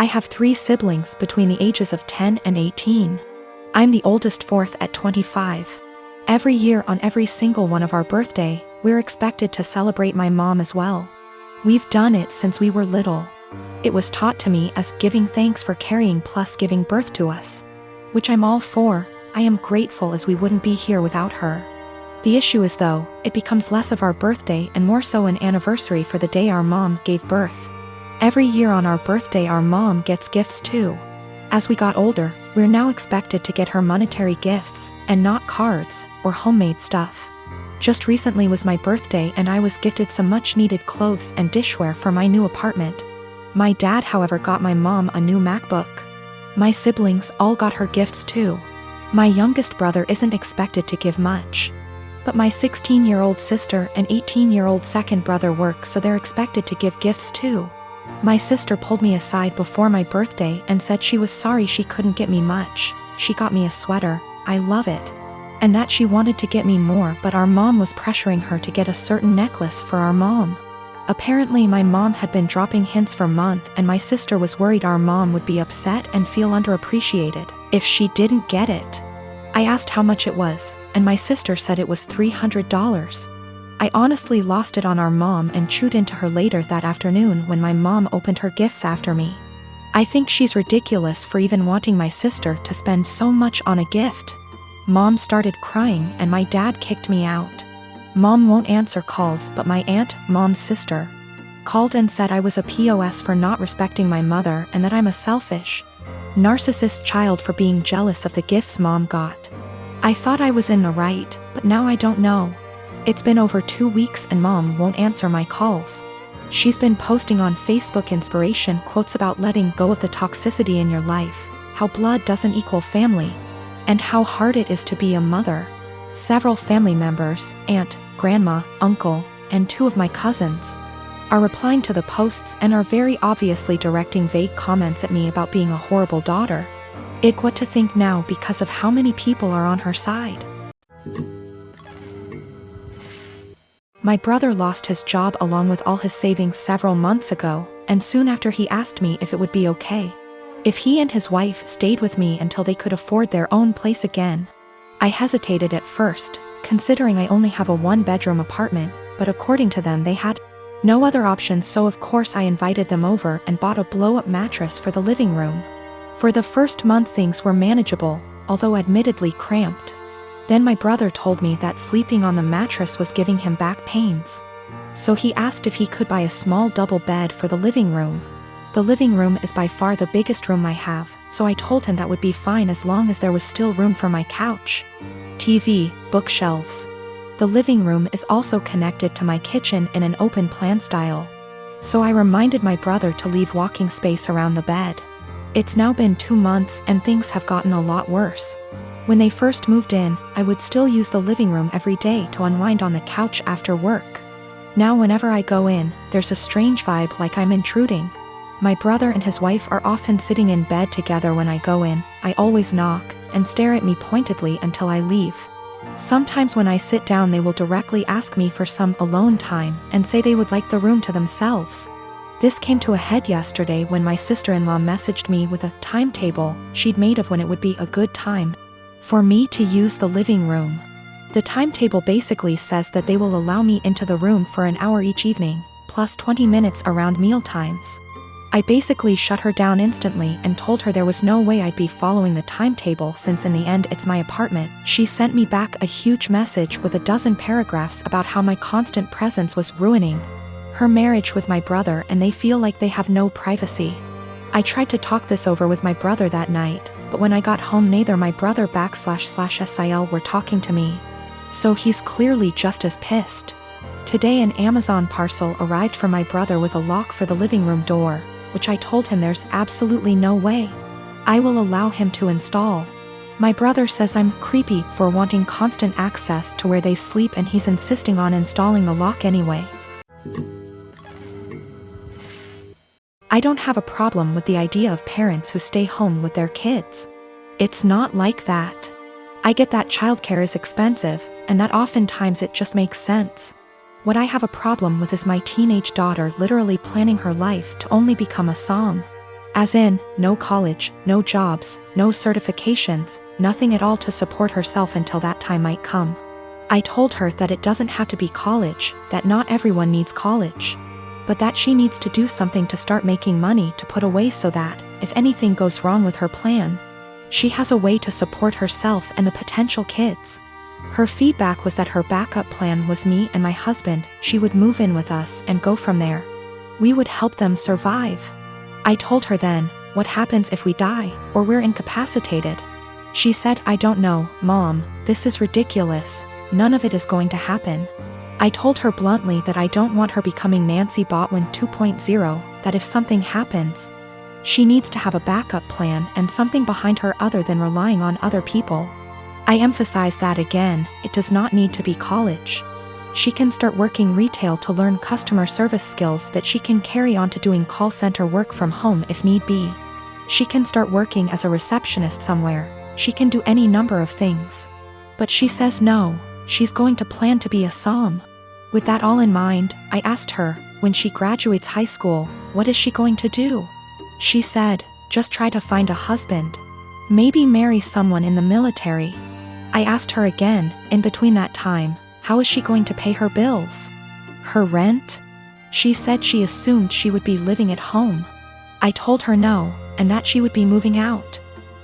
have 3 siblings between the ages of 10 and 18. I'm the oldest, fourth at 25. Every year on every single one of our birthday, we're expected to celebrate my mom as well. We've done it since we were little. It was taught to me as giving thanks for carrying plus giving birth to us. Which I'm all for. I am grateful as we wouldn't be here without her. The issue is though, it becomes less of our birthday and more so an anniversary for the day our mom gave birth. Every year on our birthday our mom gets gifts too. As we got older, we're now expected to get her monetary gifts, and not cards, or homemade stuff. Just recently was my birthday and I was gifted some much needed clothes and dishware for my new apartment. My dad however got my mom a new MacBook. My siblings all got her gifts too. My youngest brother isn't expected to give much. But my 16-year-old sister and 18-year-old second brother work, so they're expected to give gifts too. My sister pulled me aside before my birthday and said she was sorry she couldn't get me much. She got me a sweater, I love it. And that she wanted to get me more, but our mom was pressuring her to get a certain necklace for our mom. Apparently my mom had been dropping hints for months and my sister was worried our mom would be upset and feel underappreciated if she didn't get it. I asked how much it was, and my sister said it was $300. I honestly lost it on our mom and chewed into her later that afternoon when my mom opened her gifts after me. I think she's ridiculous for even wanting my sister to spend so much on a gift. Mom started crying and my dad kicked me out. Mom won't answer calls, but my aunt, mom's sister, called and said I was a POS for not respecting my mother and that I'm a selfish, narcissist child for being jealous of the gifts mom got. I thought I was in the right, but now I don't know. It's been over 2 weeks and mom won't answer my calls. She's been posting on Facebook inspiration quotes about letting go of the toxicity in your life, how blood doesn't equal family, and how hard it is to be a mother. Several family members, aunt, grandma, uncle, and 2 of my cousins, are replying to the posts and are very obviously directing vague comments at me about being a horrible daughter. What to think now because of how many people are on her side. My brother lost his job along with all his savings several months ago, and soon after he asked me if it would be okay if he and his wife stayed with me until they could afford their own place again. I hesitated at first, considering I only have a 1-bedroom apartment, but according to them they had no other options, so of course I invited them over and bought a blow-up mattress for the living room. For the first month things were manageable, although admittedly cramped. Then my brother told me that sleeping on the mattress was giving him back pains. So he asked if he could buy a small double bed for the living room. The living room is by far the biggest room I have, so I told him that would be fine as long as there was still room for my couch, TV, bookshelves. The living room is also connected to my kitchen in an open plan style. So I reminded my brother to leave walking space around the bed. It's now been 2 months and things have gotten a lot worse. When they first moved in, I would still use the living room every day to unwind on the couch after work. Now whenever I go in, there's a strange vibe like I'm intruding. My brother and his wife are often sitting in bed together when I go in. I always knock and stare at me pointedly until I leave. Sometimes when I sit down they will directly ask me for some alone time and say they would like the room to themselves. This came to a head yesterday when my sister-in-law messaged me with a timetable she'd made of when it would be a good time for me to use the living room. The timetable basically says that they will allow me into the room for an hour each evening, plus 20 minutes around meal times. I basically shut her down instantly and told her there was no way I'd be following the timetable since in the end it's my apartment. She sent me back a huge message with a dozen paragraphs about how my constant presence was ruining her marriage with my brother and they feel like they have no privacy. I tried to talk this over with my brother that night, but when I got home neither my brother //SIL were talking to me. So he's clearly just as pissed. Today an Amazon parcel arrived for my brother with a lock for the living room door, which I told him there's absolutely no way I will allow him to install. My brother says I'm creepy for wanting constant access to where they sleep and he's insisting on installing the lock anyway. I don't have a problem with the idea of parents who stay home with their kids. It's not like that. I get that childcare is expensive, and that oftentimes it just makes sense. What I have a problem with is my teenage daughter literally planning her life to only become a song. As in, no college, no jobs, no certifications, nothing at all to support herself until that time might come. I told her that it doesn't have to be college, that not everyone needs college, but that she needs to do something to start making money to put away so that, if anything goes wrong with her plan, she has a way to support herself and the potential kids. Her feedback was that her backup plan was me and my husband. She would move in with us and go from there. We would help them survive. I told her then, what happens if we die, or we're incapacitated? She said, I don't know, Mom, this is ridiculous, none of it is going to happen. I told her bluntly that I don't want her becoming Nancy Botwin 2.0, that if something happens, she needs to have a backup plan and something behind her other than relying on other people. I emphasize that again, it does not need to be college. She can start working retail to learn customer service skills that she can carry on to doing call center work from home if need be. She can start working as a receptionist somewhere. She can do any number of things. But she says no, she's going to plan to be a som. With that all in mind, I asked her, when she graduates high school, what is she going to do? She said, just try to find a husband. Maybe marry someone in the military. I asked her again, in between that time, how is she going to pay her bills? Her rent? She said she assumed she would be living at home. I told her no, and that she would be moving out.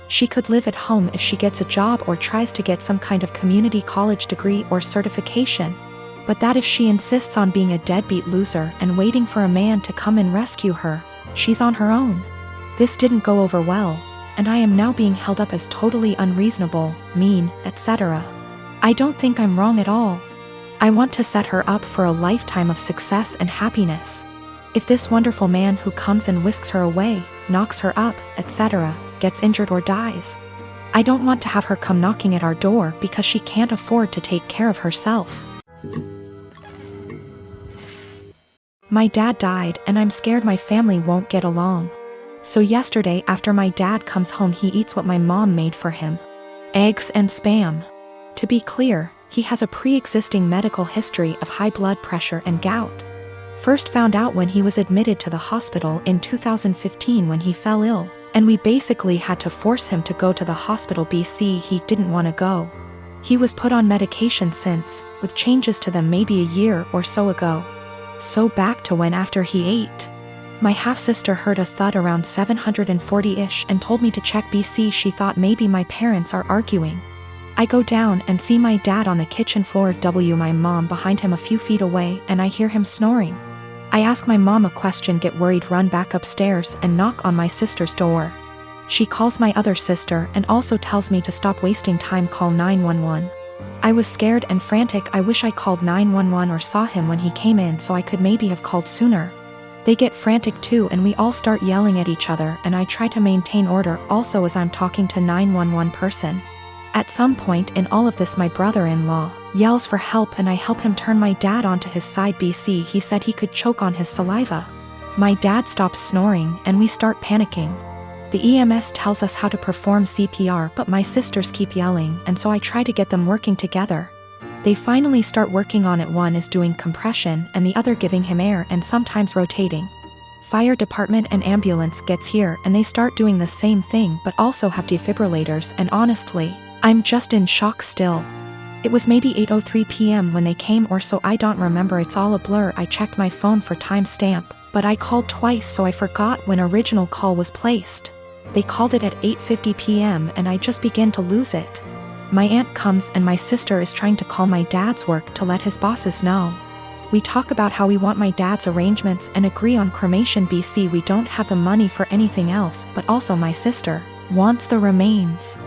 She could live at home if she gets a job or tries to get some kind of community college degree or certification. But that if she insists on being a deadbeat loser and waiting for a man to come and rescue her, she's on her own. This didn't go over well, and I am now being held up as totally unreasonable, mean, etc. I don't think I'm wrong at all. I want to set her up for a lifetime of success and happiness. If this wonderful man who comes and whisks her away, knocks her up, etc., gets injured or dies, I don't want to have her come knocking at our door because she can't afford to take care of herself. My dad died and I'm scared my family won't get along. So yesterday after my dad comes home he eats what my mom made for him. Eggs and Spam. To be clear, he has a pre-existing medical history of high blood pressure and gout. First found out when he was admitted to the hospital in 2015 when he fell ill, and we basically had to force him to go to the hospital BC he didn't want to go. He was put on medication since, with changes to them maybe a year or so ago. So back to when after he ate. My half-sister heard a thud around 740-ish and told me to check BC. She thought maybe my parents are arguing. I go down and see my dad on the kitchen floor my mom behind him a few feet away and I hear him snoring. I ask my mom a question, get worried, run back upstairs and knock on my sister's door. She calls my other sister and also tells me to stop wasting time, call 911. I was scared and frantic. I wish I called 911 or saw him when he came in so I could maybe have called sooner. They get frantic too and we all start yelling at each other and I try to maintain order also as I'm talking to 911 person. At some point in all of this my brother-in-law yells for help and I help him turn my dad onto his side. BC he said he could choke on his saliva. My dad stops snoring and we start panicking. The EMS tells us how to perform CPR but my sisters keep yelling and so I try to get them working together. They finally start working on it. One is doing compression and the other giving him air and sometimes rotating. Fire department and ambulance gets here and they start doing the same thing but also have defibrillators and honestly, I'm just in shock still. It was maybe 8:03 p.m. when they came or so, I don't remember, it's all a blur. I checked my phone for timestamp, but I called twice so I forgot when original call was placed. They called it at 8:50 p.m. and I just began to lose it. My aunt comes and my sister is trying to call my dad's work to let his bosses know. We talk about how we want my dad's arrangements and agree on cremation. BC we don't have the money for anything else but also my sister wants the remains.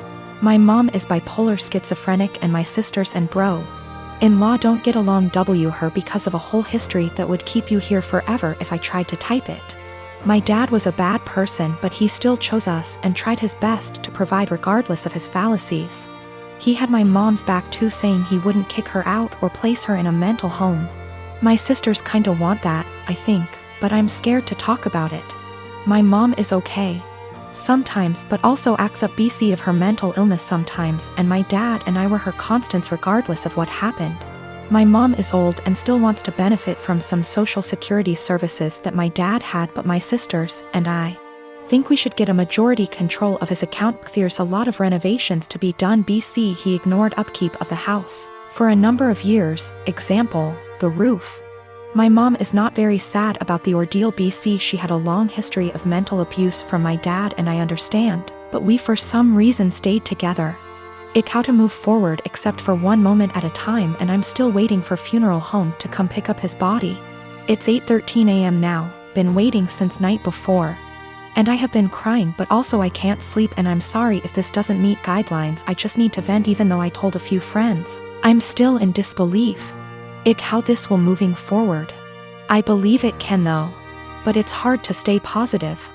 My mom is bipolar schizophrenic and my sisters and bro-in-law don't get along. Her because of a whole history that would keep you here forever if I tried to type it. My dad was a bad person but he still chose us and tried his best to provide regardless of his fallacies. He had my mom's back too, saying he wouldn't kick her out or place her in a mental home. My sisters kinda want that, I think, but I'm scared to talk about it. My mom is okay sometimes but also acts up BC of her mental illness sometimes, and my dad and I were her constants regardless of what happened. My mom is old and still wants to benefit from some social security services that my dad had but my sisters and I Think we should get a majority control of his account. There's a lot of renovations to be done. BC he ignored upkeep of the house for a number of years, example, the roof. My mom is not very sad about the ordeal. BC she had a long history of mental abuse from my dad and I understand, but we for some reason stayed together. It how to move forward except for one moment at a time and I'm still waiting for funeral home to come pick up his body. It's 8:13 a.m. now, been waiting since night before. And I have been crying but also I can't sleep and I'm sorry if this doesn't meet guidelines. I just need to vent even though I told a few friends. I'm still in disbelief. How this will moving forward. I believe it can though. But it's hard to stay positive.